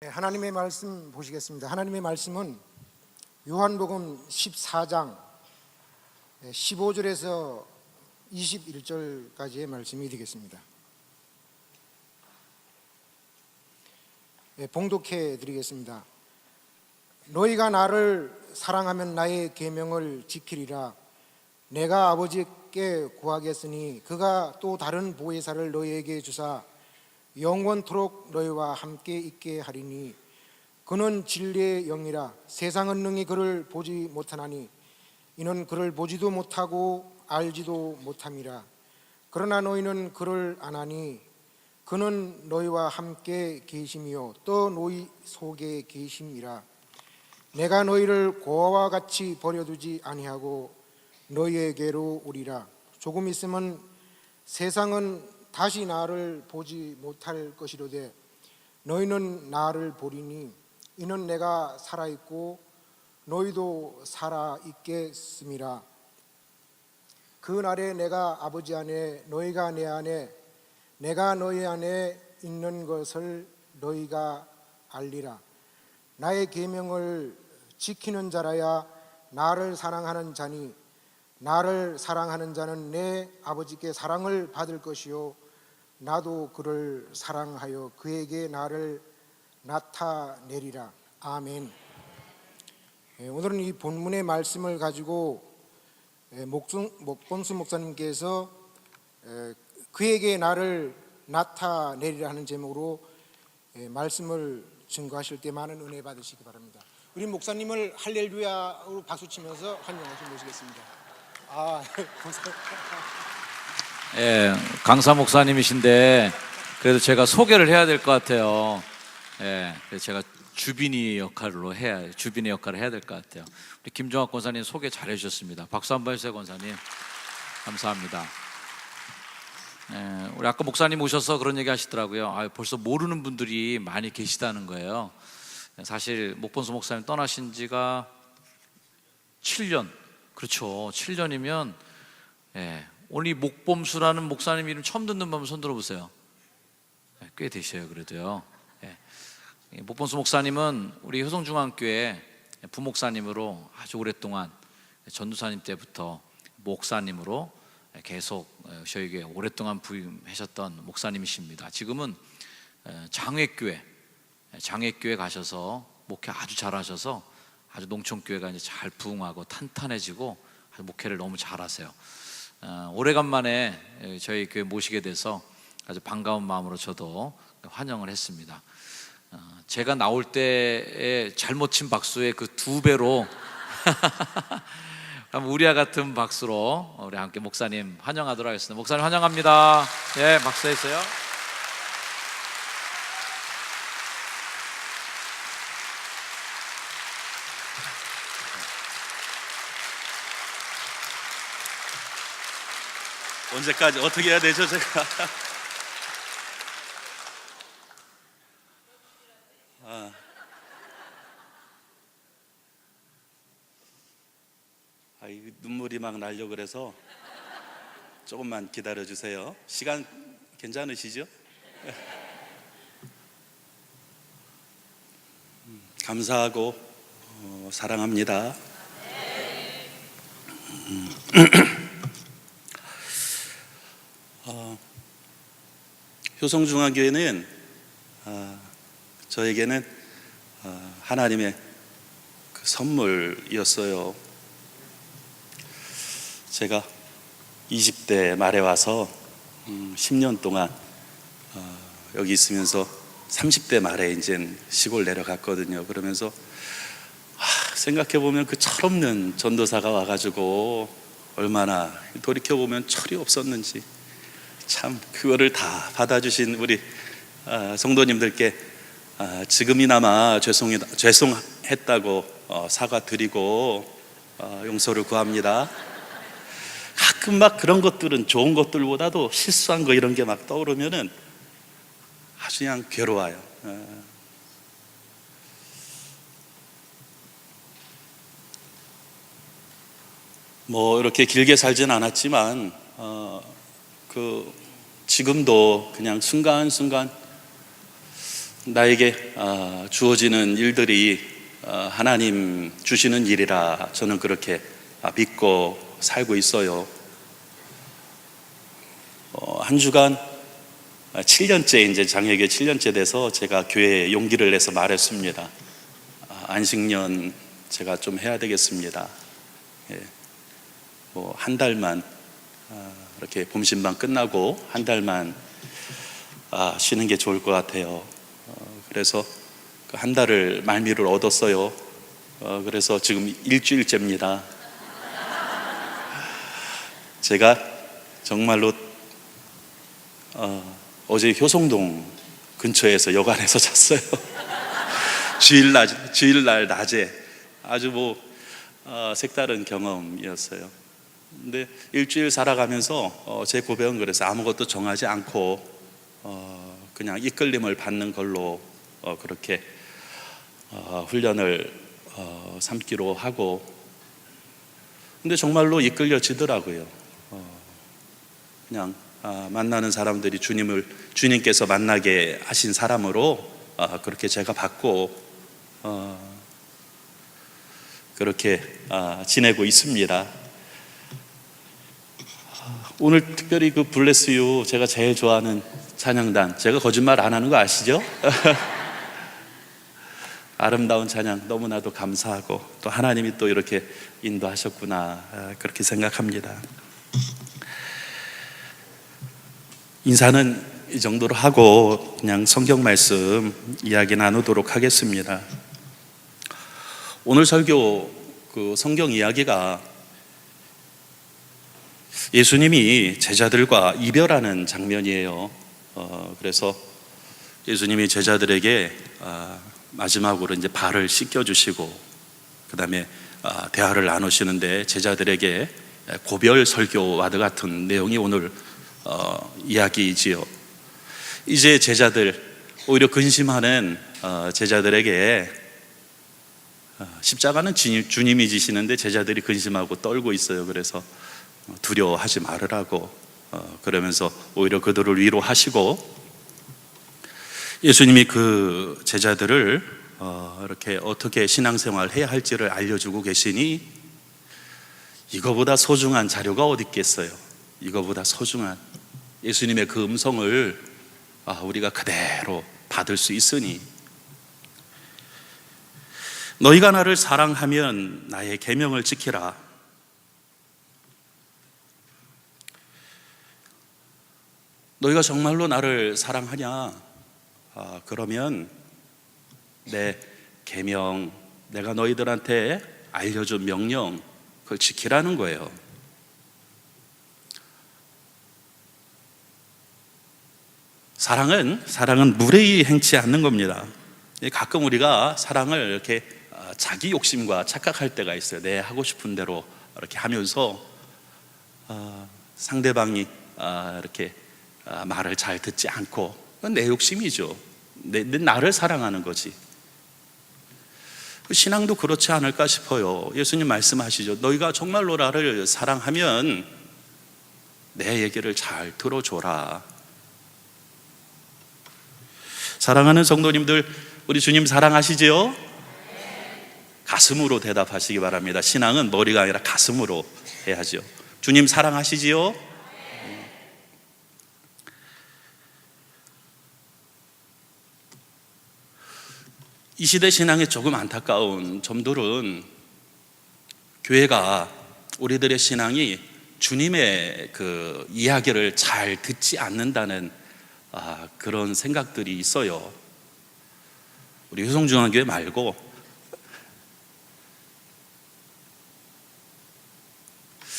하나님의 말씀 보시겠습니다. 하나님의 말씀은 요한복음 14장 15절에서 21절까지의 말씀이 되겠습니다. 봉독해 드리겠습니다. 너희가 나를 사랑하면 나의 계명을 지키리라. 내가 아버지께 구하겠으니 그가 또 다른 보혜사를 너희에게 주사 영원토록 너희와 함께 있게 하리니 그는 진리의 영이라. 세상은 능히 그를 보지 못하나니 이는 그를 보지도 못하고 알지도 못함이라. 그러나 너희는 그를 아나니 그는 너희와 함께 계심이요 또 너희 속에 계심이라. 내가 너희를 고아와 같이 버려두지 아니하고 너희에게로 오리라. 조금 있으면 세상은 다시 나를 보지 못할 것이로되 너희는 나를 보리니 이는 내가 살아있고 너희도 살아있겠음이라. 그 날에 내가 아버지 안에 너희가 내 안에 내가 너희 안에 있는 것을 너희가 알리라. 나의 계명을 지키는 자라야 나를 사랑하는 자니 나를 사랑하는 자는 내 아버지께 사랑을 받을 것이요 나도 그를 사랑하여 그에게 나를 나타내리라. 아멘. 오늘은 이 본문의 말씀을 가지고 목범수 목사님께서 그에게 나를 나타내리라 하는 제목으로 말씀을 증거하실 때 많은 은혜 받으시기 바랍니다. 우리 목사님을 할렐루야로 박수치면서 환영하시 모시겠습니다. 예, 강사 목사님이신데 그래도 제가 소개를 해야 될 것 같아요. 예, 그래서 제가 주빈이 역할을 해야 될 것 같아요. 우리 김종학 권사님 소개 잘 해주셨습니다. 박수 한번 해주세요, 권사님. 감사합니다. 예, 우리 아까 목사님 오셔서 그런 얘기 하시더라고요. 벌써 모르는 분들이 많이 계시다는 거예요. 사실 목본수 목사님 떠나신 지가 7년, 그렇죠. 7년이면 오늘 이 목범수라는 목사님 이름 처음 듣는 분 손 들어보세요. 꽤 되셔요. 그래도요. 목범수 목사님은 우리 효성중앙교회 부목사님으로 아주 오랫동안 전도사님 때부터 목사님으로 계속 저에게 오랫동안 부임하셨던 목사님이십니다. 지금은 장애교회 가셔서 목회 아주 잘하셔서 아주 농촌교회가 이제 잘 부흥하고 탄탄해지고 아주 목회를 너무 잘하세요. 오래간만에 저희 교회 모시게 돼서 아주 반가운 마음으로 저도 환영을 했습니다. 제가 나올 때에 잘못 친 박수의 그 2배로 우리와 같은 박수로 우리 함께 목사님 환영하도록 하겠습니다. 목사님 환영합니다. 예, 박수 해주세요. 언제까지 어떻게 해야 되죠, 제가? 눈물이 막 나려고 그래서 조금만 기다려 주세요. 시간 괜찮으시죠? 감사하고 사랑합니다. 효성중앙교회는 저에게는 하나님의 그 선물이었어요. 제가 20대 말에 와서 10년 동안 여기 있으면서 30대 말에 이제 시골 내려갔거든요. 그러면서 생각해보면 그 철없는 전도사가 와가지고 얼마나 돌이켜보면 철이 없었는지, 참 그거를 다 받아주신 우리 성도님들께 지금이나마 죄송했다고 사과드리고 용서를 구합니다. 가끔 막 그런 것들은 좋은 것들보다도 실수한 거 이런 게 막 떠오르면은 아주 그냥 괴로워요. 뭐 이렇게 길게 살진 않았지만 지금도 그냥 순간순간 나에게 주어지는 일들이 하나님 주시는 일이라 저는 그렇게 믿고 살고 있어요. 한 주간 7년째, 이제 장애계 7년째 돼서 제가 교회에 용기를 내서 말했습니다. 안식년 제가 좀 해야 되겠습니다. 한 달만, 이렇게 봄신방 끝나고 한 달만 쉬는 게 좋을 것 같아요. 그래서 그 한 달을 말미를 얻었어요. 그래서 지금 일주일째입니다. 제가 정말로 어제 효성동 근처에서 여관에서 잤어요. 주일날 낮에 아주 색다른 경험이었어요. 근데 일주일 살아가면서 제 고백은 그래서 아무것도 정하지 않고 그냥 이끌림을 받는 걸로 그렇게 훈련을 삼기로 하고, 근데 정말로 이끌려지더라고요. 그냥 만나는 사람들이 주님께서 만나게 하신 사람으로 그렇게 제가 받고 그렇게 지내고 있습니다. 오늘 특별히 그 블레스 유, 제가 제일 좋아하는 찬양단, 제가 거짓말 안 하는 거 아시죠? 아름다운 찬양 너무나도 감사하고, 또 하나님이 또 이렇게 인도하셨구나, 그렇게 생각합니다. 인사는 이 정도로 하고 그냥 성경 말씀 이야기 나누도록 하겠습니다. 오늘 설교 그 성경 이야기가 예수님이 제자들과 이별하는 장면이에요. 그래서 예수님이 제자들에게 마지막으로 이제 발을 씻겨주시고, 그 다음에 대화를 나누시는데 제자들에게 고별 설교와도 같은 내용이 오늘 이야기이지요. 이제 제자들, 오히려 근심하는 제자들에게 십자가는 주님이 지시는데 제자들이 근심하고 떨고 있어요. 그래서 두려워하지 말으라고 그러면서 오히려 그들을 위로하시고, 예수님이 그 제자들을 이렇게 어떻게 신앙생활 해야 할지를 알려주고 계시니, 이거보다 소중한 자료가 어디 있겠어요. 이거보다 소중한 예수님의 그 음성을 우리가 그대로 받을 수 있으니, 너희가 나를 사랑하면 나의 계명을 지키라. 너희가 정말로 나를 사랑하냐? 그러면 내 계명, 내가 너희들한테 알려준 명령, 그걸 지키라는 거예요. 사랑은 무례히 행치 않는 겁니다. 가끔 우리가 사랑을 이렇게 자기 욕심과 착각할 때가 있어요. 내 하고 싶은 대로 이렇게 하면서 상대방이 이렇게 말을 잘 듣지 않고, 그건 내 욕심이죠. 나를 사랑하는 거지. 신앙도 그렇지 않을까 싶어요. 예수님 말씀하시죠. 너희가 정말로 나를 사랑하면 내 얘기를 잘 들어줘라. 사랑하는 성도님들, 우리 주님 사랑하시지요? 가슴으로 대답하시기 바랍니다. 신앙은 머리가 아니라 가슴으로 해야죠. 주님 사랑하시지요? 이 시대 신앙의 조금 안타까운 점들은, 교회가, 우리들의 신앙이 주님의 그 이야기를 잘 듣지 않는다는 그런 생각들이 있어요. 우리 효성중앙교회 말고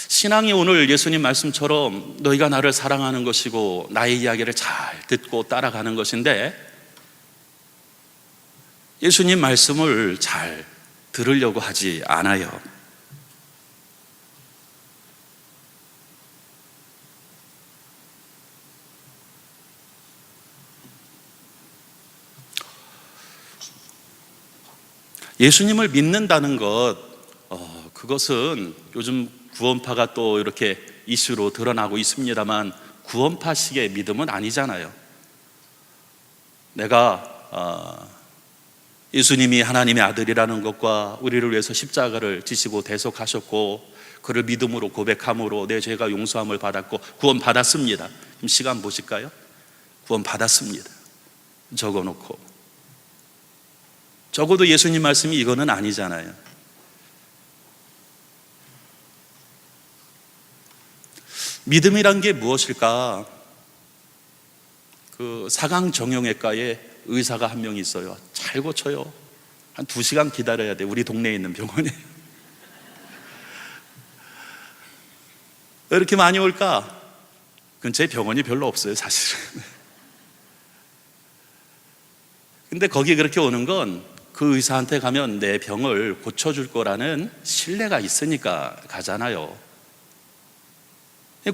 신앙이 오늘 예수님 말씀처럼 너희가 나를 사랑하는 것이고 나의 이야기를 잘 듣고 따라가는 것인데, 예수님 말씀을 잘 들으려고 하지 않아요. 예수님을 믿는다는 것, 그것은 요즘 구원파가 또 이렇게 이슈로 드러나고 있습니다만, 구원파식의 믿음은 아니잖아요. 내가 예수님이 하나님의 아들이라는 것과 우리를 위해서 십자가를 지시고 대속하셨고 그를 믿음으로 고백함으로 내 죄가 용서함을 받았고 구원 받았습니다. 지금 시간 보실까요? 구원 받았습니다. 적어놓고 적어도 예수님 말씀이 이거는 아니잖아요. 믿음이란 게 무엇일까? 그 사강정형외과에 의사가 한 명 있어요. 잘 고쳐요. 한 2시간 기다려야 돼. 우리 동네에 있는 병원에. 왜 이렇게 많이 올까? 근처에 병원이 별로 없어요, 사실은. 근데 거기 그렇게 오는 건 그 의사한테 가면 내 병을 고쳐줄 거라는 신뢰가 있으니까 가잖아요.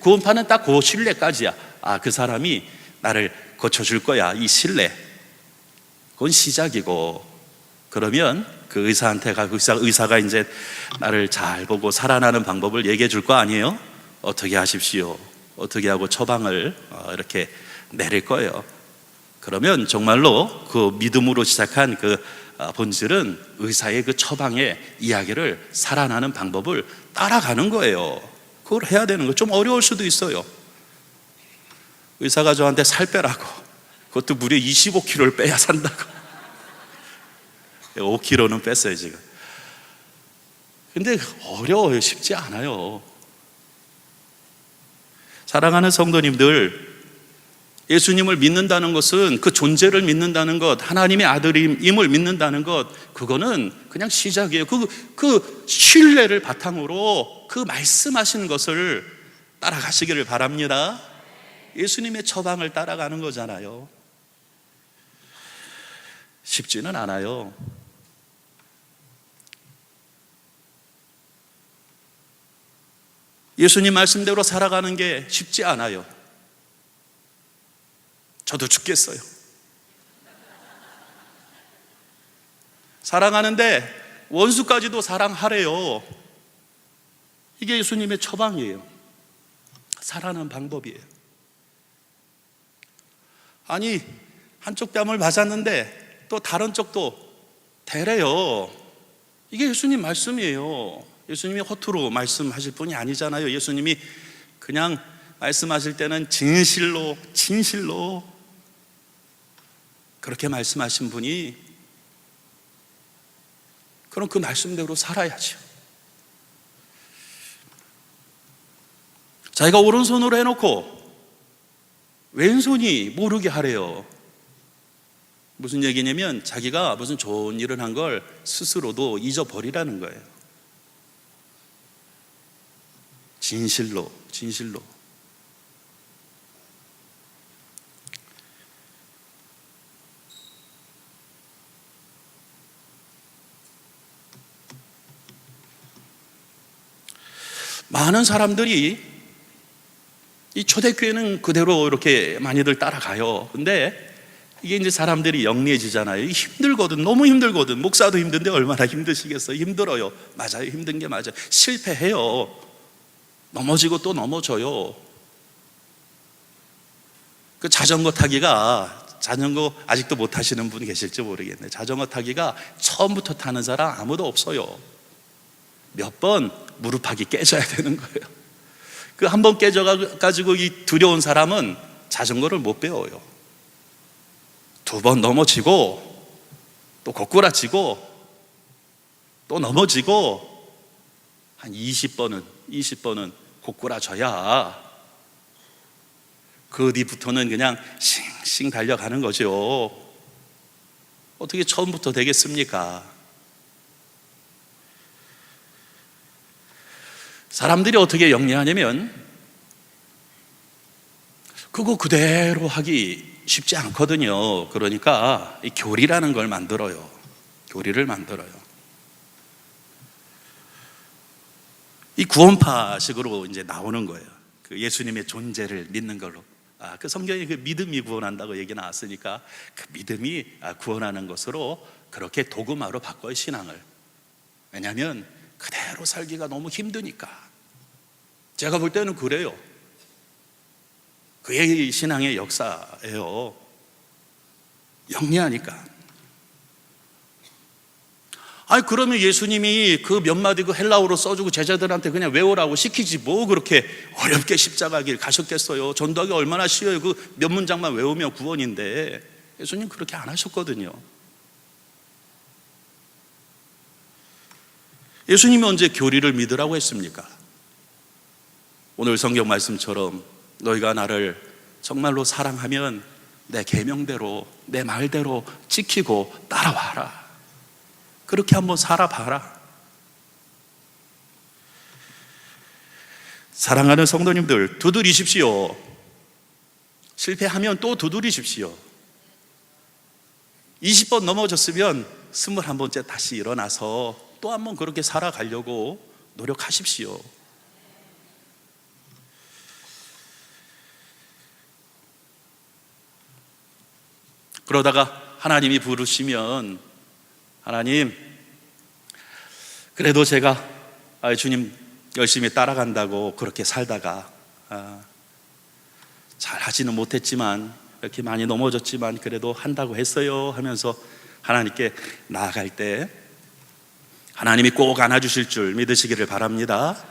구원파는 딱 그 신뢰까지야. 그 사람이 나를 고쳐줄 거야. 이 신뢰. 그건 시작이고, 그러면 그 의사한테 가고 의사가 이제 나를 잘 보고 살아나는 방법을 얘기해 줄 거 아니에요? 어떻게 하십시오. 어떻게 하고 처방을 이렇게 내릴 거예요. 그러면 정말로 그 믿음으로 시작한 그 본질은 의사의 그 처방의 이야기를 살아나는 방법을 따라가는 거예요. 그걸 해야 되는 거 좀 어려울 수도 있어요. 의사가 저한테 살 빼라고, 그것도 무려 25kg를 빼야 산다고. 5kg는 뺐어요 지금. 근데 어려워요. 쉽지 않아요. 사랑하는 성도님들, 예수님을 믿는다는 것은 그 존재를 믿는다는 것, 하나님의 아들임을 믿는다는 것, 그거는 그냥 시작이에요. 그 신뢰를 바탕으로 그 말씀하신 것을 따라가시기를 바랍니다. 예수님의 처방을 따라가는 거잖아요. 쉽지는 않아요. 예수님 말씀대로 살아가는 게 쉽지 않아요. 저도 죽겠어요. 사랑하는데 원수까지도 사랑하래요. 이게 예수님의 처방이에요. 살아가는 방법이에요. 아니, 한쪽 뺨을 맞았는데 또 다른 쪽도 대래요. 이게 예수님 말씀이에요. 예수님이 허투루 말씀하실 분이 아니잖아요. 예수님이 그냥 말씀하실 때는 진실로 그렇게 말씀하신 분이, 그럼 그 말씀대로 살아야죠. 자기가 오른손으로 해놓고 왼손이 모르게 하래요. 무슨 얘기냐면 자기가 무슨 좋은 일을 한 걸 스스로도 잊어버리라는 거예요. 진실로. 많은 사람들이 이 초대교회는 그대로 이렇게 많이들 따라가요. 근데 이게 이제 사람들이 영리해지잖아요. 힘들거든, 너무 힘들거든. 목사도 힘든데 얼마나 힘드시겠어요? 힘들어요. 맞아요, 힘든 게 맞아요. 실패해요. 넘어지고 또 넘어져요. 그 자전거 아직도 못 타시는 분 계실지 모르겠네. 자전거 타기가 처음부터 타는 사람 아무도 없어요. 몇 번 무릎팍이 깨져야 되는 거예요. 그 한 번 깨져가지고 이 두려운 사람은 자전거를 못 배워요. 2번 넘어지고 또 고꾸라지고 또 넘어지고 한 20번은 고꾸라져야 그 뒤부터는 그냥 싱싱 달려가는 거죠. 어떻게 처음부터 되겠습니까? 사람들이 어떻게 영리하냐면 그거 그대로 하기 쉽지 않거든요. 그러니까 이 교리라는 걸 만들어요. 교리를 만들어요. 이 구원파식으로 이제 나오는 거예요. 그 예수님의 존재를 믿는 걸로. 그 성경에 그 믿음이 구원한다고 얘기 나왔으니까 그 믿음이 구원하는 것으로 그렇게 도구마로 바꿔요, 신앙을. 왜냐하면 그대로 살기가 너무 힘드니까. 제가 볼 때는 그래요. 그의 신앙의 역사예요. 영리하니까. 아니 그러면 예수님이 그 몇 마디 그 헬라어로 써주고 제자들한테 그냥 외우라고 시키지 뭐 그렇게 어렵게 십자가 길 가셨겠어요. 전도하기 얼마나 쉬워요. 그 몇 문장만 외우면 구원인데. 예수님 그렇게 안 하셨거든요. 예수님이 언제 교리를 믿으라고 했습니까? 오늘 성경 말씀처럼 너희가 나를 정말로 사랑하면 내 계명대로 내 말대로 지키고 따라와라. 그렇게 한번 살아봐라. 사랑하는 성도님들, 두드리십시오. 실패하면 또 두드리십시오. 20번 넘어졌으면 21번째 다시 일어나서 또 한번 그렇게 살아가려고 노력하십시오. 그러다가 하나님이 부르시면 하나님, 그래도 제가 주님 열심히 따라간다고 그렇게 살다가 잘 하지는 못했지만 이렇게 많이 넘어졌지만 그래도 한다고 했어요 하면서 하나님께 나아갈 때 하나님이 꼭 안아주실 줄 믿으시기를 바랍니다.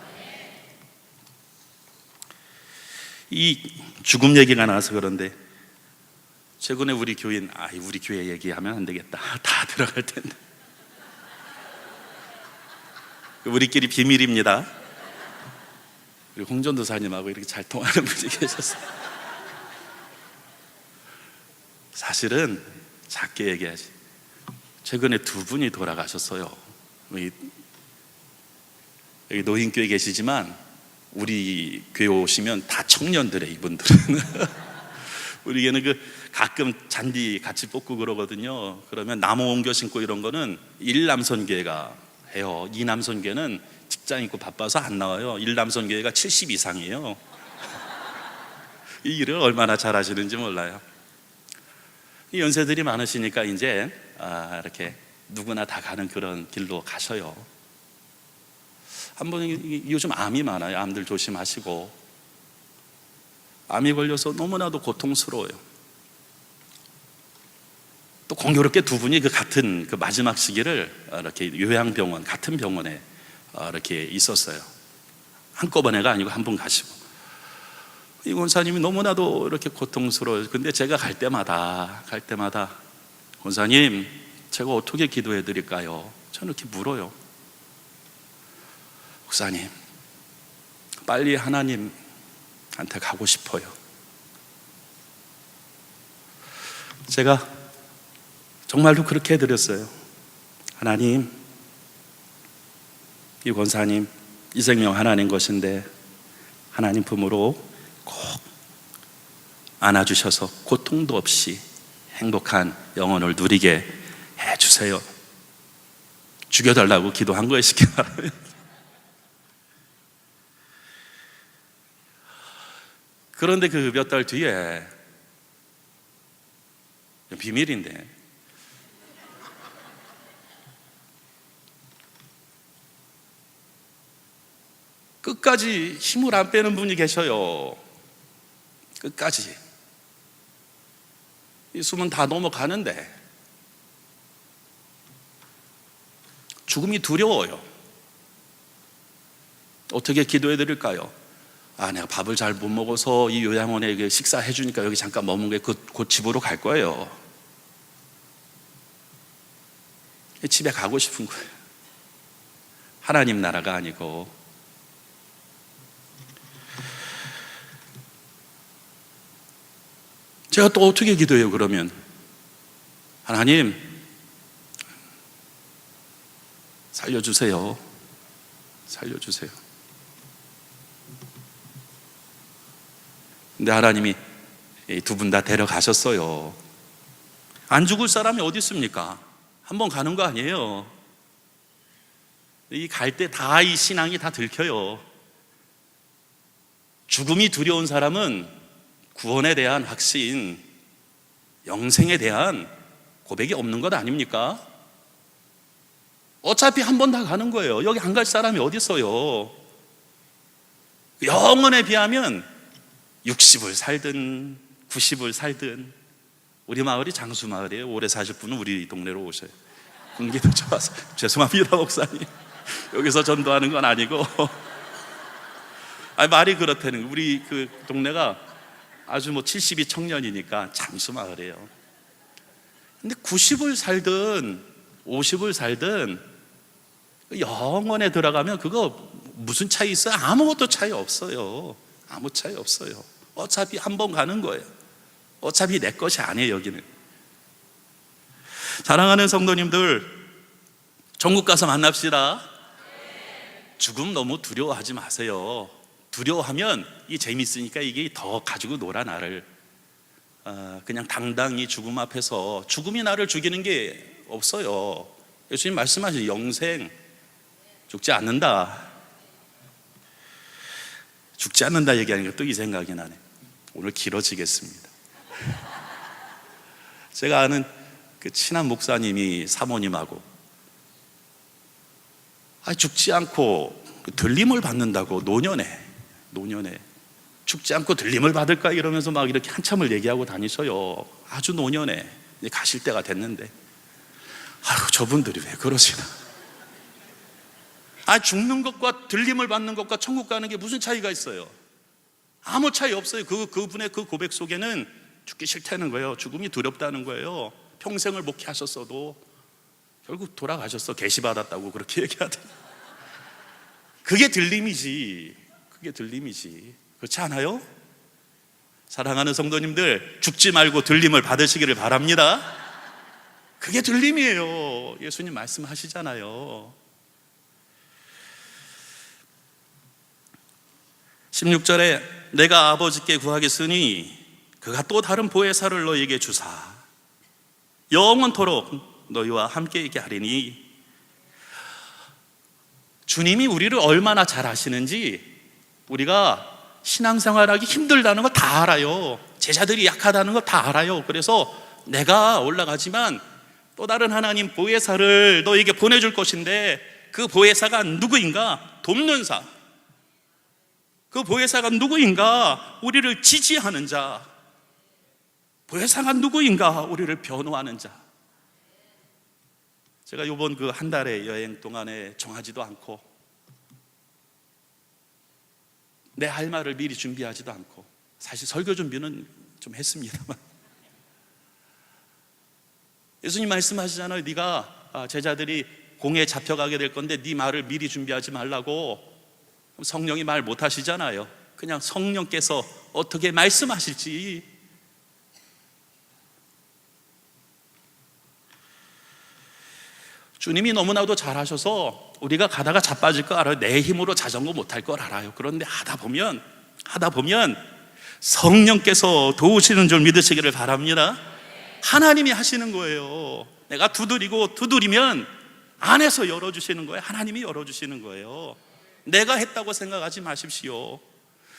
이 죽음 얘기가 나와서 그런데 최근에 우리 교인, 우리 교회 얘기하면 안 되겠다. 다 들어갈 텐데. 우리끼리 비밀입니다. 우리 홍전도사님하고 이렇게 잘 통하는 분이 계셨어요. 사실은 작게 얘기하지. 최근에 두 분이 돌아가셨어요. 여기 노인교회 계시지만 우리 교회 오시면 다 청년들의 이분들은. 우리 교회는 가끔 잔디 같이 뽑고 그러거든요. 그러면 나무 옮겨 신고 이런 거는 일남선교회가 해요. 이남선교회는 직장 있고 바빠서 안 나와요. 일남선교회가 70 이상이에요. 이 일을 얼마나 잘하시는지 몰라요. 이 연세들이 많으시니까 이제 이렇게 누구나 다 가는 그런 길로 가셔요. 한번 요즘 암이 많아요. 암들 조심하시고. 암이 걸려서 너무나도 고통스러워요. 또 공교롭게 두 분이 그 같은 그 마지막 시기를 이렇게 요양병원 같은 병원에 이렇게 있었어요. 한꺼번에가 아니고 한 분 가시고. 이 권사님이 너무나도 이렇게 고통스러워요. 근데 제가 갈 때마다 권사님, 제가 어떻게 기도해 드릴까요? 저는 이렇게 물어요. 목사님, 빨리 하나님한테 가고 싶어요. 제가 정말로 그렇게 해드렸어요. 하나님, 이 권사님 이 생명 하나님 것인데 하나님 품으로 꼭 안아주셔서 고통도 없이 행복한 영혼을 누리게 해주세요. 죽여달라고 기도한 거예요, 쉽게 말하면. 그런데 그 몇 달 뒤에, 비밀인데, 끝까지 힘을 안 빼는 분이 계셔요. 끝까지. 이 숨은 다 넘어가는데 죽음이 두려워요. 어떻게 기도해 드릴까요? 내가 밥을 잘 못 먹어서 이 요양원에 식사해 주니까 여기 잠깐 머문 게 곧 집으로 갈 거예요. 집에 가고 싶은 거예요. 하나님 나라가 아니고. 제가 또 어떻게 기도해요, 그러면? 하나님, 살려주세요. 살려주세요. 근데 하나님이 두 분 다 데려가셨어요. 안 죽을 사람이 어디 있습니까? 한번 가는 거 아니에요. 이 갈 때 다 이 신앙이 다 들켜요. 죽음이 두려운 사람은 구원에 대한 확신, 영생에 대한 고백이 없는 것 아닙니까? 어차피 한 번 다 가는 거예요. 여기 안 갈 사람이 어디 있어요? 영원에 비하면 60을 살든 90을 살든 우리 마을이 장수 마을이에요. 오래 사실 분은 우리 동네로 오셔요. 공기도 좋아서. 죄송합니다, 목사님. 여기서 전도하는 건 아니고. 아니, 말이 그렇다는 거예요. 우리 그 동네가 아주 뭐 70이 청년이니까 장수 마을이에요. 근데 90을 살든 50을 살든 영원에 들어가면 그거 무슨 차이 있어요? 아무것도 차이 없어요. 아무 차이 없어요. 어차피 한 번 가는 거예요. 어차피 내 것이 아니에요, 여기는. 사랑하는 성도님들, 천국 가서 만납시다. 죽음 너무 두려워하지 마세요. 두려워하면 이 재밌으니까 이게 더 가지고 놀아 나를. 그냥 당당히 죽음 앞에서, 죽음이 나를 죽이는 게 없어요. 예수님 말씀하신 영생, 죽지 않는다. 죽지 않는다 얘기하니까 또 이 생각이 나네. 오늘 길어지겠습니다. 제가 아는 그 친한 목사님이 사모님하고 죽지 않고 들림을 받는다고 노년에 죽지 않고 들림을 받을까 이러면서 막 이렇게 한참을 얘기하고 다니셔요. 아주 노년에 이제 가실 때가 됐는데, 저분들이 왜 그러시나? 죽는 것과 들림을 받는 것과 천국 가는 게 무슨 차이가 있어요? 아무 차이 없어요. 그분의 그 고백 속에는 죽기 싫다는 거예요. 죽음이 두렵다는 거예요. 평생을 목회하셨어도 결국 돌아가셨어. 계시받았다고 그렇게 얘기하더라고요. 그게 들림이지. 그렇지 않아요? 사랑하는 성도님들, 죽지 말고 들림을 받으시기를 바랍니다. 그게 들림이에요. 예수님 말씀하시잖아요. 16절에 내가 아버지께 구하겠으니 그가 또 다른 보혜사를 너희에게 주사 영원토록 너희와 함께 있게 하리니. 주님이 우리를 얼마나 잘 아시는지 우리가 신앙생활하기 힘들다는 거 다 알아요. 제자들이 약하다는 거 다 알아요. 그래서 내가 올라가지만 또 다른 하나님 보혜사를 너희에게 보내줄 것인데, 그 보혜사가 누구인가? 돕는 자. 그 보혜사가 누구인가? 우리를 지지하는 자. 보혜사가 누구인가? 우리를 변호하는 자. 제가 이번 그 한 달의 여행 동안에 정하지도 않고 내 할 말을 미리 준비하지도 않고, 사실 설교 준비는 좀 했습니다만, 예수님 말씀하시잖아요. 네가 제자들이 공에 잡혀가게 될 건데 네 말을 미리 준비하지 말라고. 성령이 말 못하시잖아요. 그냥 성령께서 어떻게 말씀하실지. 주님이 너무나도 잘하셔서 우리가 가다가 자빠질 거 알아요. 내 힘으로 자전거 못할 걸 알아요. 그런데 하다 보면 성령께서 도우시는 줄 믿으시기를 바랍니다. 하나님이 하시는 거예요. 내가 두드리면 안에서 열어주시는 거예요. 하나님이 열어주시는 거예요. 내가 했다고 생각하지 마십시오.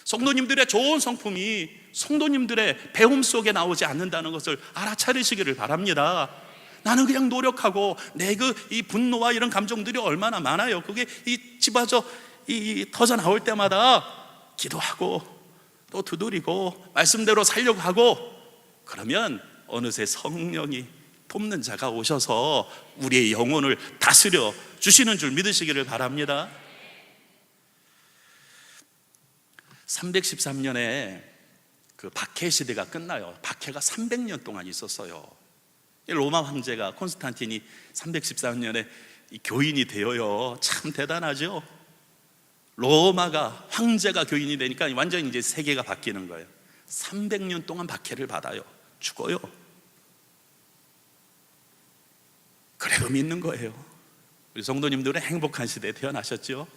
성도님들의 좋은 성품이 성도님들의 배움 속에 나오지 않는다는 것을 알아차리시기를 바랍니다. 나는 그냥 노력하고 내 이 분노와 이런 감정들이 얼마나 많아요. 그게 집어져 터져 나올 때마다 기도하고 또 두드리고 말씀대로 살려고 하고, 그러면 어느새 성령이 돕는 자가 오셔서 우리의 영혼을 다스려 주시는 줄 믿으시기를 바랍니다. 313년에 그 박해 시대가 끝나요. 박해가 300년 동안 있었어요. 로마 황제가 콘스탄틴이 313년에 교인이 되어요. 참 대단하죠. 로마가 황제가 교인이 되니까 완전히 이제 세계가 바뀌는 거예요. 300년 동안 박해를 받아요. 죽어요. 그래 의미 있는 거예요. 우리 성도님들은 행복한 시대에 태어나셨죠.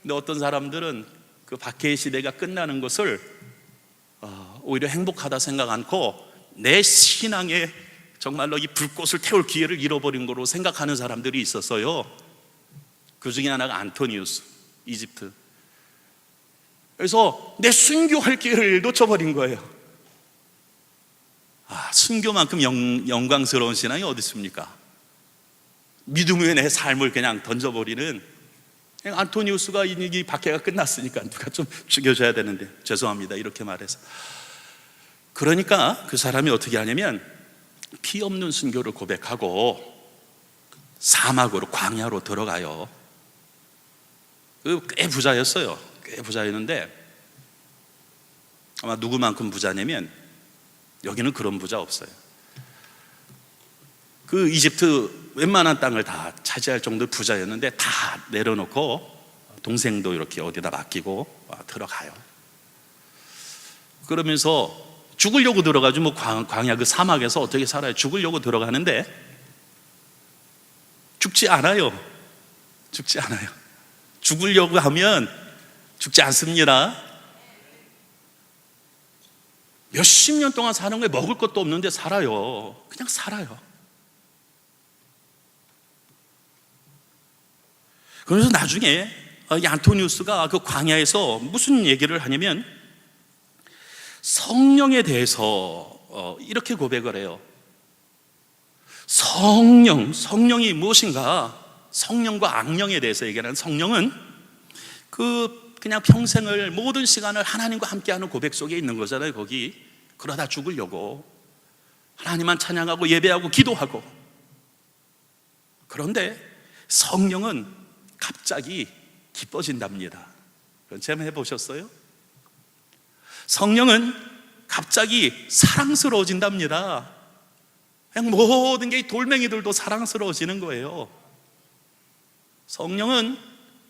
근데 어떤 사람들은 그 박해의 시대가 끝나는 것을 오히려 행복하다 생각 않고 내 신앙에 정말로 이 불꽃을 태울 기회를 잃어버린 거로 생각하는 사람들이 있었어요. 그 중에 하나가 안토니우스, 이집트. 그래서 내 순교할 기회를 놓쳐버린 거예요. 순교만큼 영광스러운 신앙이 어디 있습니까? 믿음 위에 내 삶을 그냥 던져버리는. 안토니우스가 이 박해가 끝났으니까 누가 좀 죽여줘야 되는데, 죄송합니다 이렇게 말해서. 그러니까 그 사람이 어떻게 하냐면 피 없는 순교를 고백하고 사막으로, 광야로 들어가요. 꽤 부자였어요. 꽤 부자였는데 아마 누구만큼 부자냐면 여기는 그런 부자 없어요. 그 이집트 웬만한 땅을 다 차지할 정도의 부자였는데 다 내려놓고 동생도 이렇게 어디다 맡기고 들어가요. 그러면서 죽으려고 들어가죠. 뭐 광야 그 사막에서 어떻게 살아요? 죽으려고 들어가는데 죽지 않아요. 죽지 않아요. 죽으려고 하면 죽지 않습니다. 몇십 년 동안 사는 거에 먹을 것도 없는데 살아요. 그냥 살아요. 그래서 나중에 이 안토니우스가 그 광야에서 무슨 얘기를 하냐면 성령에 대해서 이렇게 고백을 해요. 성령이 무엇인가? 성령과 악령에 대해서 얘기하는, 성령은 그냥 평생을, 모든 시간을 하나님과 함께하는 고백 속에 있는 거잖아요. 거기 그러다 죽으려고 하나님만 찬양하고 예배하고 기도하고. 그런데 성령은 갑자기 기뻐진답니다. 그런 체험 해보셨어요? 성령은 갑자기 사랑스러워진답니다. 그냥 모든 게 돌멩이들도 사랑스러워지는 거예요. 성령은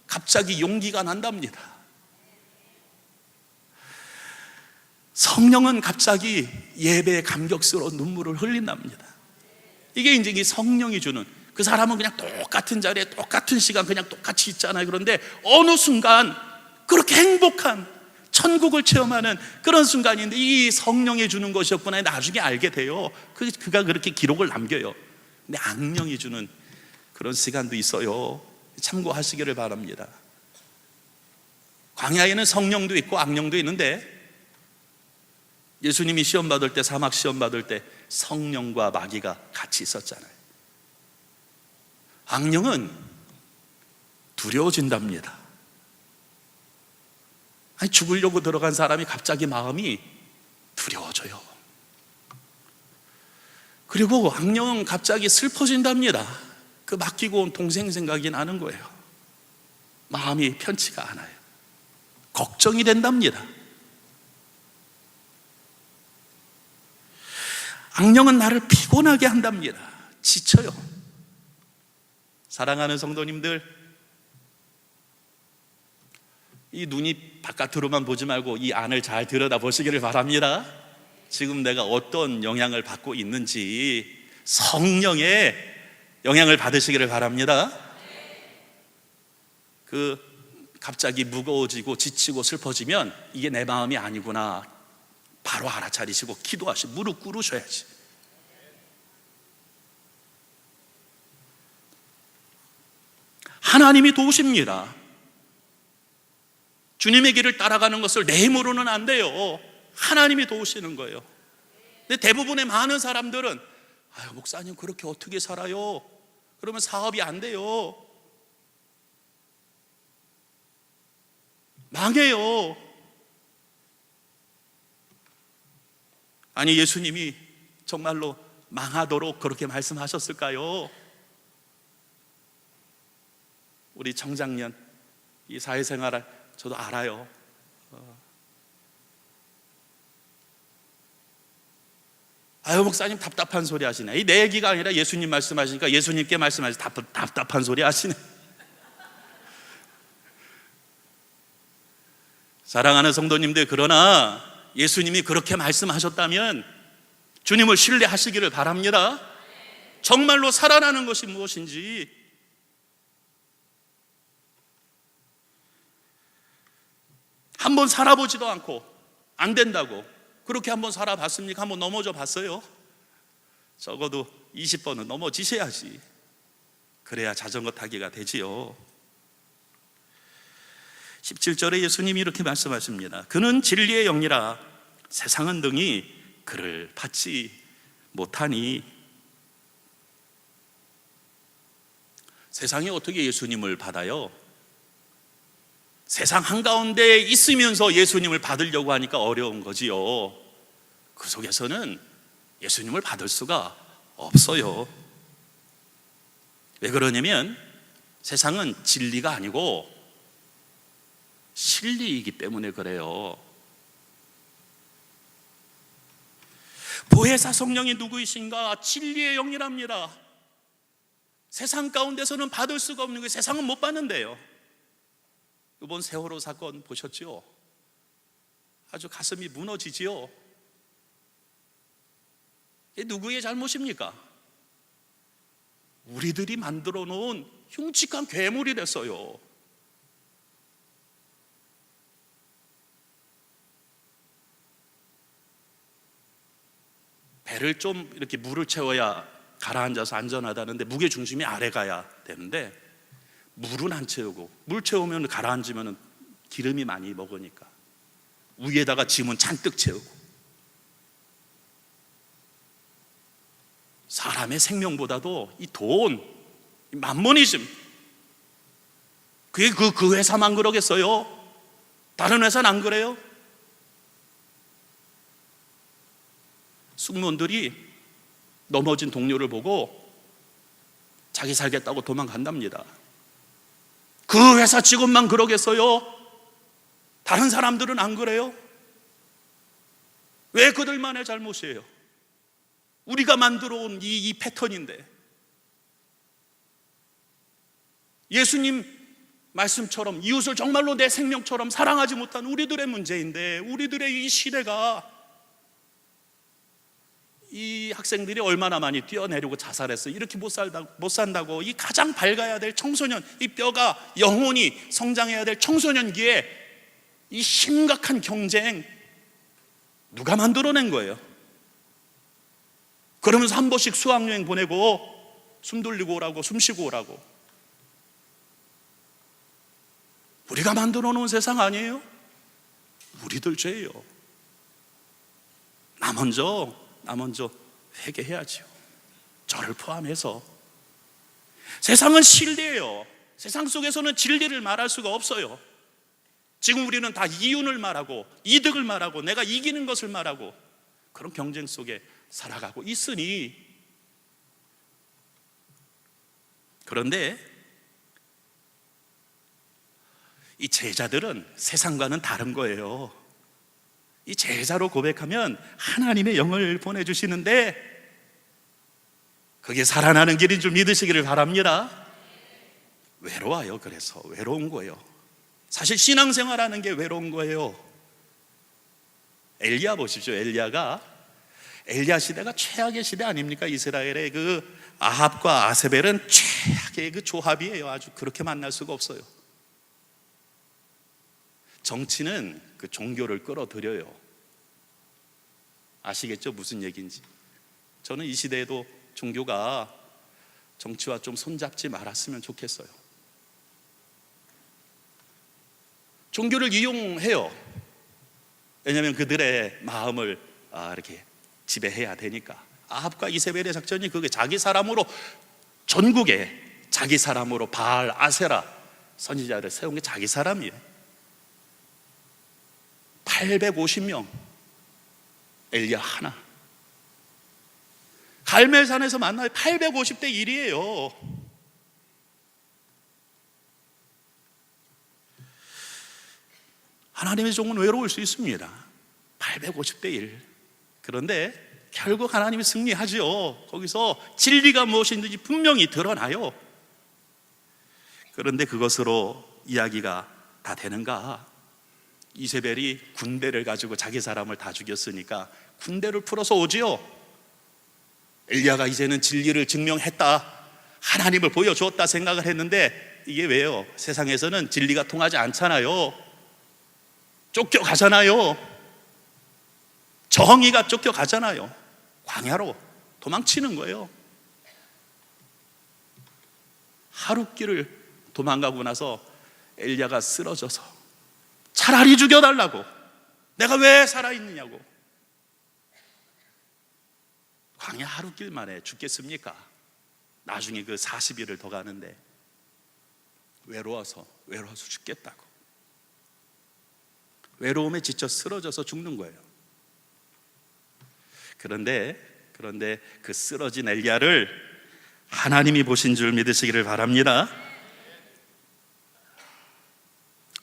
갑자기 용기가 난답니다. 성령은 갑자기 예배에 감격스러운 눈물을 흘린답니다. 이게 이제 이 성령이 주는, 그 사람은 그냥 똑같은 자리에 똑같은 시간 그냥 똑같이 있잖아요. 그런데 어느 순간 그렇게 행복한 천국을 체험하는 그런 순간인데 이 성령이 주는 것이었구나 나중에 알게 돼요. 그가 그렇게 기록을 남겨요. 근데 악령이 주는 그런 시간도 있어요. 참고하시기를 바랍니다. 광야에는 성령도 있고 악령도 있는데 예수님이 시험 받을 때, 사막 시험 받을 때 성령과 마귀가 같이 있었잖아요. 악령은 두려워진답니다. 아니, 죽으려고 들어간 사람이 갑자기 마음이 두려워져요. 그리고 악령은 갑자기 슬퍼진답니다. 그 맡기고 온 동생 생각이 나는 거예요. 마음이 편치가 않아요. 걱정이 된답니다. 악령은 나를 피곤하게 한답니다. 지쳐요. 사랑하는 성도님들, 이 눈이 바깥으로만 보지 말고 이 안을 잘 들여다보시기를 바랍니다. 지금 내가 어떤 영향을 받고 있는지 성령의 영향을 받으시기를 바랍니다. 갑자기 무거워지고 지치고 슬퍼지면 이게 내 마음이 아니구나 바로 알아차리시고 기도하시고 무릎 꿇으셔야지. 하나님이 도우십니다. 주님의 길을 따라가는 것을 내 힘으로는 안 돼요. 하나님이 도우시는 거예요. 근데 대부분의 많은 사람들은 아유, 목사님 그렇게 어떻게 살아요? 그러면 사업이 안 돼요. 망해요. 아니, 예수님이 정말로 망하도록 그렇게 말씀하셨을까요? 우리 청장년 이 사회생활을 저도 알아요. 아유, 목사님 답답한 소리 하시네. 내 얘기가 아니라 예수님 말씀하시니까 예수님께 말씀하시 답답한 소리 하시네. 사랑하는 성도님들, 그러나 예수님이 그렇게 말씀하셨다면 주님을 신뢰하시기를 바랍니다. 정말로 살아나는 것이 무엇인지. 한번 살아보지도 않고 안 된다고 그렇게 한번 살아봤습니까? 한번 넘어져 봤어요? 적어도 20번은 넘어지셔야지. 그래야 자전거 타기가 되지요. 17절에 예수님이 이렇게 말씀하십니다. 그는 진리의 영이라 세상은 등이 그를 받지 못하니. 세상이 어떻게 예수님을 받아요? 세상 한가운데 있으면서 예수님을 받으려고 하니까 어려운 거지요. 그 속에서는 예수님을 받을 수가 없어요. 왜 그러냐면 세상은 진리가 아니고 실리이기 때문에 그래요. 보혜사 성령이 누구이신가? 진리의 영이랍니다. 세상 가운데서는 받을 수가 없는 게 세상은 못 받는데요. 이번 세월호 사건 보셨죠? 아주 가슴이 무너지지요. 이게 누구의 잘못입니까? 우리들이 만들어 놓은 흉측한 괴물이 됐어요. 배를 좀 이렇게 물을 채워야 가라앉아서 안전하다는데 무게 중심이 아래 가야 되는데 물은 안 채우고, 물 채우면 가라앉으면 기름이 많이 먹으니까 위에다가 짐은 잔뜩 채우고, 사람의 생명보다도 이 돈, 이 만모니즘, 그게 그 회사만 그러겠어요? 다른 회사는 안 그래요? 승무원들이 넘어진 동료를 보고 자기 살겠다고 도망간답니다. 그 회사 직원만 그러겠어요? 다른 사람들은 안 그래요? 왜 그들만의 잘못이에요? 우리가 만들어 온 이 패턴인데, 예수님 말씀처럼 이웃을 정말로 내 생명처럼 사랑하지 못한 우리들의 문제인데, 우리들의 이 시대가, 이 학생들이 얼마나 많이 뛰어내리고 자살했어요. 이렇게 못 산다고 이 가장 밝아야 될 청소년, 이 뼈가 영혼이 성장해야 될 청소년기에 이 심각한 경쟁 누가 만들어낸 거예요? 그러면서 한 번씩 수학여행 보내고 숨 돌리고 오라고, 숨 쉬고 오라고. 우리가 만들어 놓은 세상 아니에요? 우리들 죄예요. 나 먼저 회개해야지요. 저를 포함해서. 세상은 실리예요. 세상 속에서는 진리를 말할 수가 없어요. 지금 우리는 다 이윤을 말하고 이득을 말하고 내가 이기는 것을 말하고 그런 경쟁 속에 살아가고 있으니, 그런데 이 제자들은 세상과는 다른 거예요. 이 제자로 고백하면 하나님의 영을 보내주시는데 그게 살아나는 길인 줄 믿으시기를 바랍니다. 외로워요. 그래서 외로운 거예요. 사실 신앙생활하는 게 외로운 거예요. 엘리야 보십시오. 엘리야 시대가 최악의 시대 아닙니까? 이스라엘의 그 아합과 아세벨은 최악의 그 조합이에요. 아주 그렇게 만날 수가 없어요. 정치는 그 종교를 끌어들여요. 아시겠죠? 무슨 얘기인지. 저는 이 시대에도 종교가 정치와 좀 손잡지 말았으면 좋겠어요. 종교를 이용해요. 왜냐하면 그들의 마음을 이렇게 지배해야 되니까. 아합과 이세벨의 작전이 그게 자기 사람으로, 전국에 자기 사람으로 바알, 아세라 선지자를 세운 게 자기 사람이에요. 850명, 엘리야 하나. 갈멜산에서 만나요. 850대 1이에요. 하나님의 종은 외로울 수 있습니다. 850대 1. 그런데 결국 하나님이 승리하죠. 거기서 진리가 무엇인지 분명히 드러나요. 그런데 그것으로 이야기가 다 되는가? 이세벨이 군대를 가지고 자기 사람을 다 죽였으니까 군대를 풀어서 오지요. 엘리야가 이제는 진리를 증명했다, 하나님을 보여주었다 생각을 했는데, 이게 왜요? 세상에서는 진리가 통하지 않잖아요. 쫓겨가잖아요. 정의가 쫓겨가잖아요. 광야로 도망치는 거예요. 하룻길을 도망가고 나서 엘리야가 쓰러져서 차라리 죽여달라고, 내가 왜 살아있느냐고. 광야 하룻길 만에 죽겠습니까? 나중에 그 40일을 더 가는데 외로워서 죽겠다고. 외로움에 지쳐 쓰러져서 죽는 거예요. 그런데 그런데 그 쓰러진 엘리야를 하나님이 보신 줄 믿으시기를 바랍니다.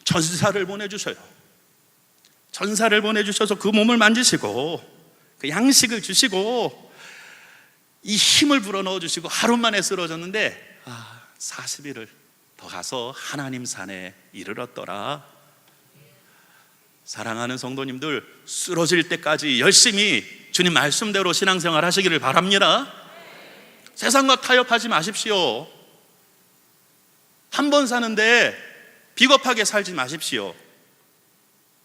전사를 보내주셔요. 전사를 보내주셔서 그 몸을 만지시고 그 양식을 주시고 이 힘을 불어넣어 주시고 하루 만에 쓰러졌는데 40일을 더 가서 하나님 산에 이르렀더라. 사랑하는 성도님들, 쓰러질 때까지 열심히 주님 말씀대로 신앙생활 하시기를 바랍니다. 세상과 타협하지 마십시오. 한 번 사는데 비겁하게 살지 마십시오.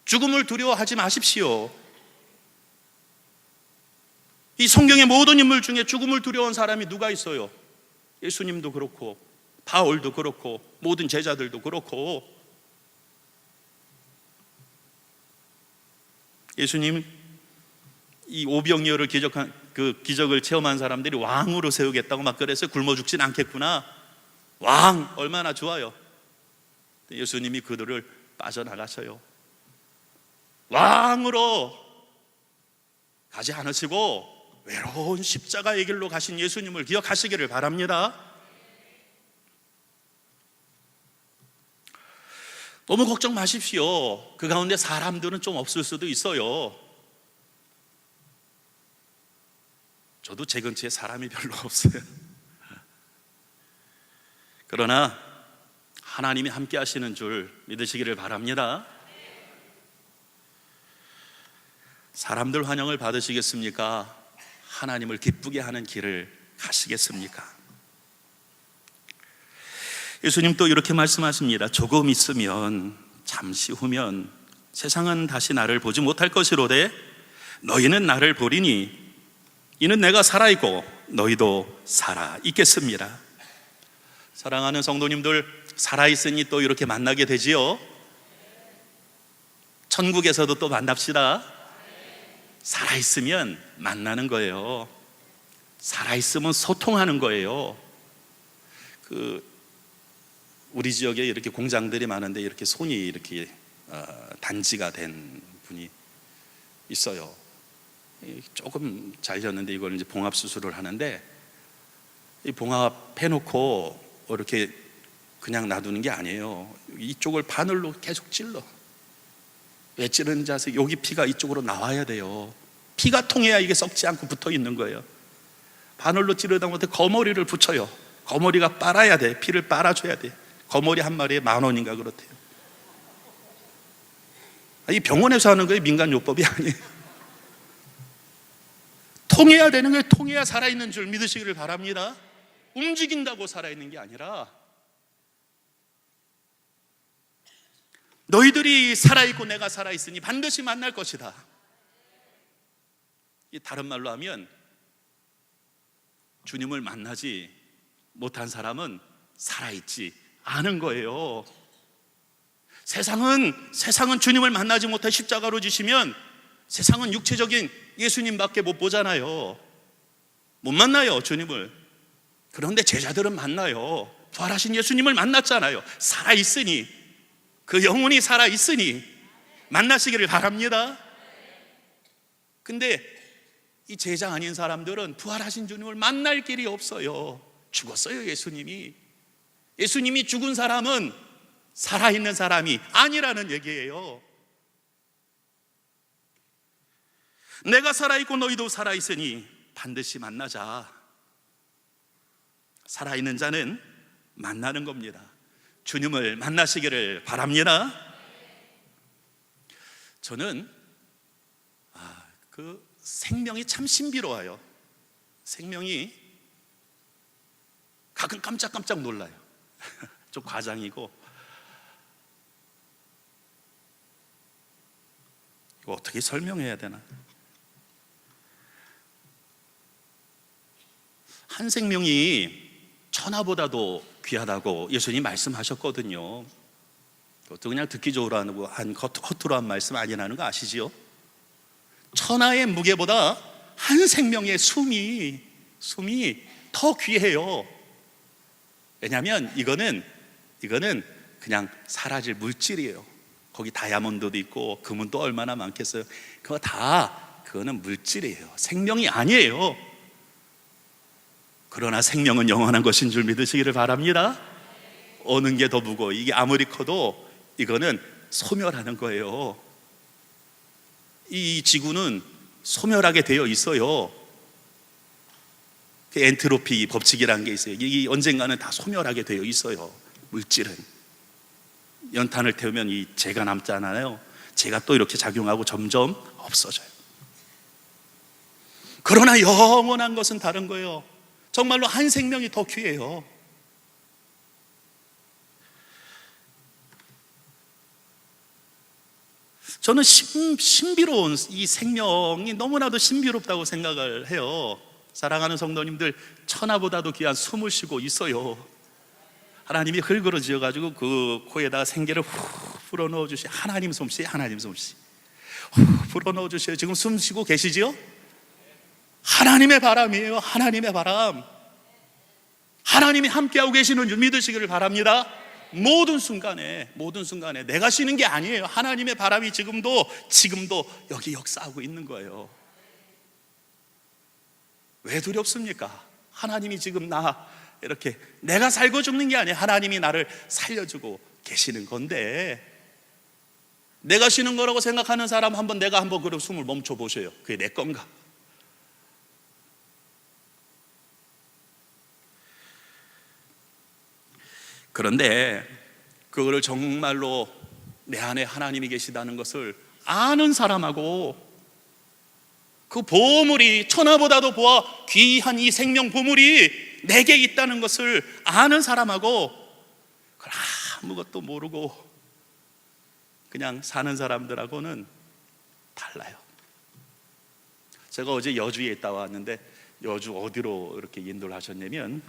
죽음을 두려워하지 마십시오. 이 성경의 모든 인물 중에 죽음을 두려워한 사람이 누가 있어요? 예수님도 그렇고 바울도 그렇고 모든 제자들도 그렇고. 예수님 이 오병이어를 기적한 그 기적을 체험한 사람들이 왕으로 세우겠다고 막 그랬어요. 굶어 죽진 않겠구나. 왕 얼마나 좋아요. 예수님이 그들을 빠져나가셔요. 왕으로 가지 않으시고 외로운 십자가의 길로 가신 예수님을 기억하시기를 바랍니다. 너무 걱정 마십시오. 그 가운데 사람들은 좀 없을 수도 있어요. 저도 제 근처에 사람이 별로 없어요. 그러나 하나님이 함께 하시는 줄 믿으시기를 바랍니다. 사람들 환영을 받으시겠습니까? 하나님을 기쁘게 하는 길을 가시겠습니까? 예수님 또 이렇게 말씀하십니다. 조금 있으면, 잠시 후면 세상은 다시 나를 보지 못할 것이로되 너희는 나를 보리니 이는 내가 살아있고 너희도 살아있겠습니다. 사랑하는 성도님들, 살아있으니 또 이렇게 만나게 되지요. 천국에서도 또 만납시다. 살아있으면 만나는 거예요. 살아있으면 소통하는 거예요. 우리 지역에 이렇게 공장들이 많은데 이렇게 손이 이렇게 단지가 된 분이 있어요. 조금 잘렸는데 이걸 이제 봉합 수술을 하는데, 이 봉합 해놓고 이렇게 그냥 놔두는 게 아니에요. 이쪽을 바늘로 계속 찔러. 왜 찌르는지 아세요? 여기 피가 이쪽으로 나와야 돼요. 피가 통해야 이게 썩지 않고 붙어 있는 거예요. 바늘로 찌르다 못해 거머리를 붙여요. 거머리가 빨아야 돼. 피를 빨아줘야 돼. 거머리 한 마리에 10,000원인가 그렇대요. 이 병원에서 하는 거예요. 민간요법이 아니에요. 통해야 되는 거예요. 통해야 살아있는 줄 믿으시기를 바랍니다. 움직인다고 살아있는 게 아니라, 너희들이 살아있고 내가 살아있으니 반드시 만날 것이다. 이 다른 말로 하면, 주님을 만나지 못한 사람은 살아있지 않은 거예요. 세상은 주님을 만나지 못해 십자가로 지시면 세상은 육체적인 예수님밖에 못 보잖아요. 못 만나요, 주님을. 그런데 제자들은 만나요. 부활하신 예수님을 만났잖아요. 살아있으니, 그 영혼이 살아있으니 만나시기를 바랍니다. 근데 이 제자 아닌 사람들은 부활하신 주님을 만날 길이 없어요. 죽었어요, 예수님이. 예수님이 죽은 사람은 살아있는 사람이 아니라는 얘기예요. 내가 살아있고 너희도 살아있으니 반드시 만나자. 살아있는 자는 만나는 겁니다. 주님을 만나시기를 바랍니다. 저는 그 생명이 참 신비로워요. 생명이 가끔 깜짝깜짝 놀라요. 좀 과장이고, 이거 어떻게 설명해야 되나? 한 생명이 천하보다도 귀하다고 예수님이 말씀하셨거든요. 그것도 그냥 듣기 좋으라고 한 허투루 한 말씀 아니라는 거 아시지요? 천하의 무게보다 한 생명의 숨이 더 귀해요. 왜냐하면 이거는 그냥 사라질 물질이에요. 거기 다이아몬드도 있고 금은 또 얼마나 많겠어요. 그거는 물질이에요. 생명이 아니에요. 그러나 생명은 영원한 것인 줄 믿으시기를 바랍니다. 어느 게 더 무거워? 이게 아무리 커도 이거는 소멸하는 거예요. 이 지구는 소멸하게 되어 있어요. 그 엔트로피 법칙이라는 게 있어요. 이 언젠가는 다 소멸하게 되어 있어요. 물질은 연탄을 태우면 이 재가 남잖아요. 재가 또 이렇게 작용하고 점점 없어져요. 그러나 영원한 것은 다른 거예요. 정말로 한 생명이 더 귀해요. 저는 신비로운 이 생명이 너무나도 신비롭다고 생각을 해요. 사랑하는 성도님들, 천하보다도 귀한 숨을 쉬고 있어요. 하나님이 흙으로 지어가지고 그 코에다가 생기를 후 불어넣어 주셔. 하나님 솜씨, 하나님 솜씨 후 불어넣어 주셔요. 지금 숨 쉬고 계시지요? 하나님의 바람이에요. 하나님의 바람. 하나님이 함께하고 계시는 줄 믿으시기를 바랍니다. 모든 순간에 내가 쉬는 게 아니에요. 하나님의 바람이 지금도 여기 역사하고 있는 거예요. 왜 두렵습니까? 하나님이 지금 이렇게 내가 살고 죽는 게 아니에요. 하나님이 나를 살려주고 계시는 건데, 내가 쉬는 거라고 생각하는 사람 내가 한번 그럼 숨을 멈춰 보세요. 그게 내 건가? 그런데 그거를 정말로 내 안에 하나님이 계시다는 것을 아는 사람하고, 그 보물이 천하보다도 귀한 이 생명 보물이 내게 있다는 것을 아는 사람하고, 그걸 아무것도 모르고 그냥 사는 사람들하고는 달라요. 제가 어제 여주에 있다 왔는데, 여주 어디로 이렇게 인도를 하셨냐면,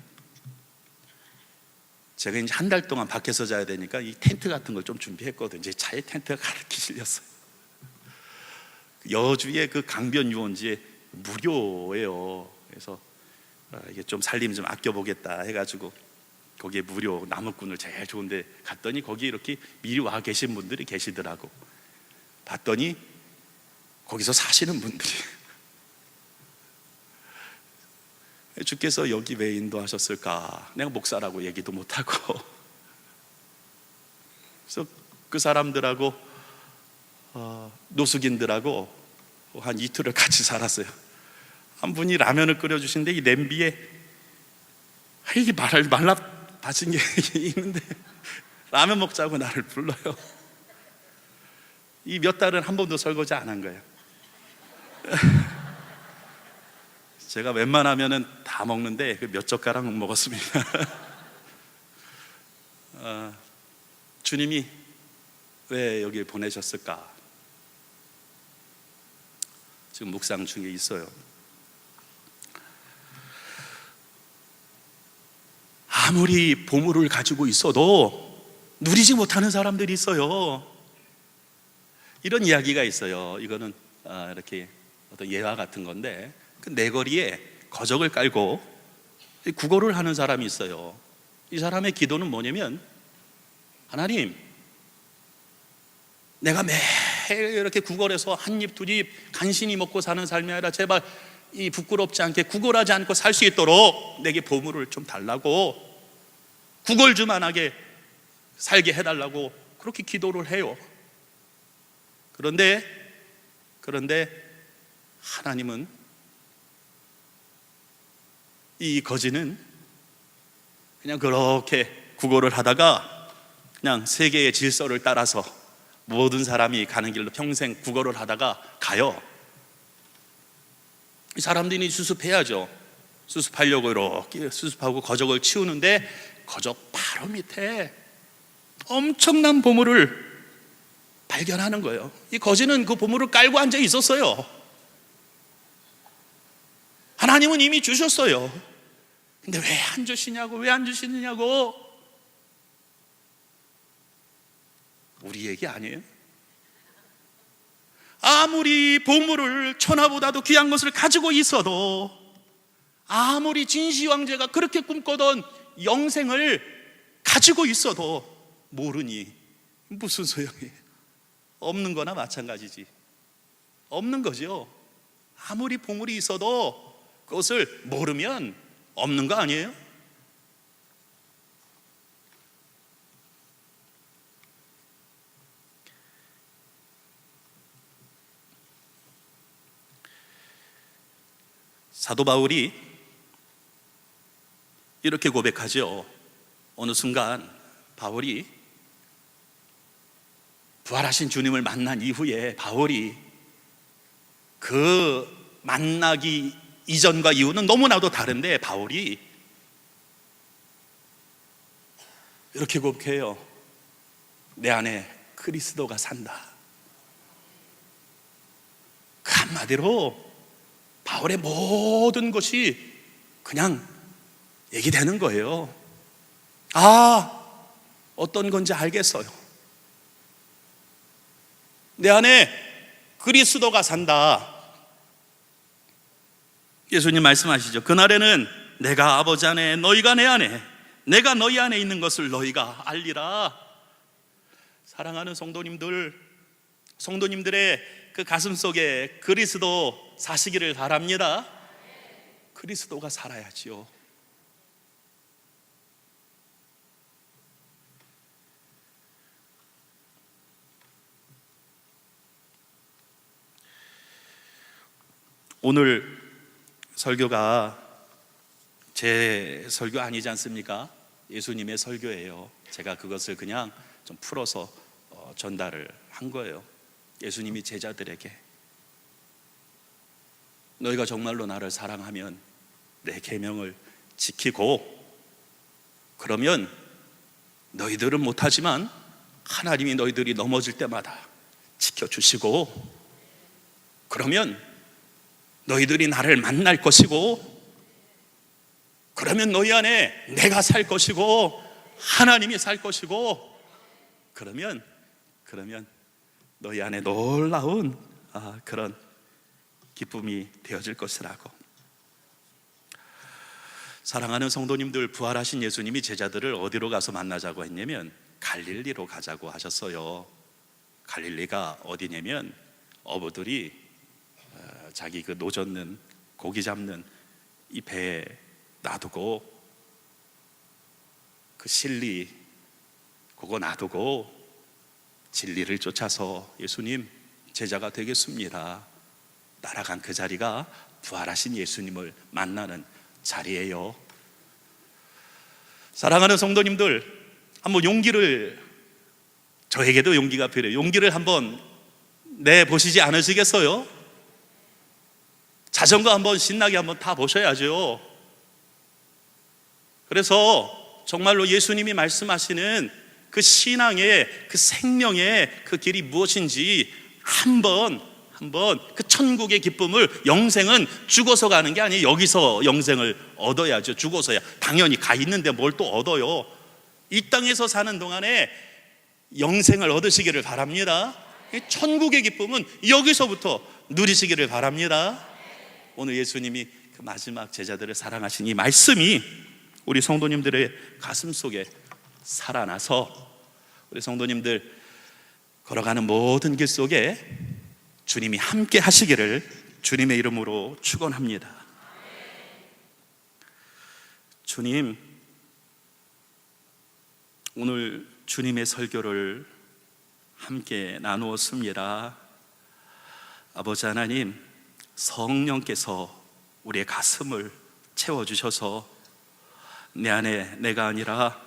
제가 이제 한 달 동안 밖에서 자야 되니까 이 텐트 같은 걸 좀 준비했거든요. 이제 차에 텐트가 가득히 실렸어요. 여주의 그 강변 유원지에 무료예요. 그래서 이게 좀 살림 좀 아껴보겠다 해가지고 거기에 무료 나무꾼을 제일 좋은데 갔더니 거기 이렇게 미리 와 계신 분들이 계시더라고. 봤더니 거기서 사시는 분들이 주께서 여기 왜 인도하셨을까? 내가 목사라고 얘기도 못하고. 그래서 그 사람들하고 노숙인들하고 한 이틀을 같이 살았어요. 한 분이 라면을 끓여주시는데 이 냄비에 이게 말라 다진 게 있는데 라면 먹자고 나를 불러요. 이 몇 달은 한 번도 설거지 안 한 거예요. 제가 웬만하면은 다 먹는데 몇 젓가락 먹었습니다. 주님이 왜 여기 보내셨을까? 지금 묵상 중에 있어요. 아무리 보물을 가지고 있어도 누리지 못하는 사람들이 있어요. 이런 이야기가 있어요. 이거는 이렇게 어떤 예화 같은 건데, 그 내거리에 거적을 깔고 구걸을 하는 사람이 있어요. 이 사람의 기도는 뭐냐면, 하나님, 내가 매일 이렇게 구걸해서 한 입 두 입 간신히 먹고 사는 삶이 아니라 제발 이 부끄럽지 않게 구걸하지 않고 살 수 있도록 내게 보물을 좀 달라고, 구걸 좀 안 하게 살게 해달라고 그렇게 기도를 해요. 그런데 하나님은, 이 거지는 그냥 그렇게 구걸을 하다가 그냥 세계의 질서를 따라서 모든 사람이 가는 길로 평생 구걸을 하다가 가요. 이 사람들이 수습해야죠. 수습하려고 이렇게 수습하고 거적을 치우는데, 거적 바로 밑에 엄청난 보물을 발견하는 거예요. 이 거지는 그 보물을 깔고 앉아 있었어요. 하나님은 이미 주셨어요. 근데 왜 안 주시냐고, 왜 안 주시느냐고. 우리 얘기 아니에요? 아무리 보물을 천하보다도 귀한 것을 가지고 있어도, 아무리 진시 황제가 그렇게 꿈꾸던 영생을 가지고 있어도 모르니 무슨 소용이에요? 없는 거나 마찬가지지. 없는 거죠. 아무리 보물이 있어도 그것을 모르면 없는 거 아니에요? 사도 바울이 이렇게 고백하죠. 어느 순간 바울이 부활하신 주님을 만난 이후에 바울이 그 만나기 이전과 이후는 너무나도 다른데 바울이 이렇게 고백해요. 내 안에 그리스도가 산다. 그 한마디로 바울의 모든 것이 그냥 얘기되는 거예요. 어떤 건지 알겠어요. 내 안에 그리스도가 산다. 예수님 말씀하시죠. 그날에는 내가 아버지 안에 너희가 내 안에 내가 너희 안에 있는 것을 너희가 알리라. 사랑하는 성도님들, 성도님들의 그 가슴 속에 그리스도 사시기를 바랍니다. 그리스도가 살아야지요. 오늘 설교가 제 설교 아니지 않습니까? 예수님의 설교예요. 제가 그것을 그냥 좀 풀어서 전달을 한 거예요. 예수님이 제자들에게 너희가 정말로 나를 사랑하면 내 계명을 지키고, 그러면 너희들은 못하지만 하나님이 너희들이 넘어질 때마다 지켜주시고, 그러면 너희들이 나를 만날 것이고, 그러면 너희 안에 내가 살 것이고 하나님이 살 것이고, 그러면 너희 안에 놀라운 그런 기쁨이 되어질 것이라고. 사랑하는 성도님들, 부활하신 예수님이 제자들을 어디로 가서 만나자고 했냐면 갈릴리로 가자고 하셨어요. 갈릴리가 어디냐면 어부들이 자기 그 노젓는 고기 잡는 이 배에 놔두고 그 실리 그거 놔두고 진리를 쫓아서 예수님 제자가 되겠습니다 날아간 그 자리가 부활하신 예수님을 만나는 자리예요. 사랑하는 성도님들, 한번 용기를, 저에게도 용기가 필요해요. 용기를 한번 내보시지 않으시겠어요? 자전거 한번 신나게 한번 타보셔야죠. 그래서 정말로 예수님이 말씀하시는 그 신앙의 그 생명의 그 길이 무엇인지 한번 그 천국의 기쁨을, 영생은 죽어서 가는 게 아니에요. 여기서 영생을 얻어야죠. 죽어서야. 당연히 가 있는데 뭘 또 얻어요. 이 땅에서 사는 동안에 영생을 얻으시기를 바랍니다. 천국의 기쁨은 여기서부터 누리시기를 바랍니다. 오늘 예수님이 그 마지막 제자들을 사랑하신 이 말씀이 우리 성도님들의 가슴 속에 살아나서 우리 성도님들 걸어가는 모든 길 속에 주님이 함께 하시기를 주님의 이름으로 축원합니다. 주님, 오늘 주님의 설교를 함께 나누었습니다. 아버지 하나님, 성령께서 우리의 가슴을 채워주셔서 내 안에 내가 아니라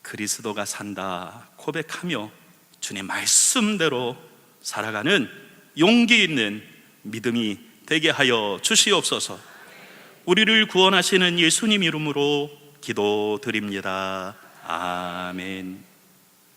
그리스도가 산다 고백하며 주님 말씀대로 살아가는 용기 있는 믿음이 되게 하여 주시옵소서. 우리를 구원하시는 예수님 이름으로 기도드립니다. 아멘.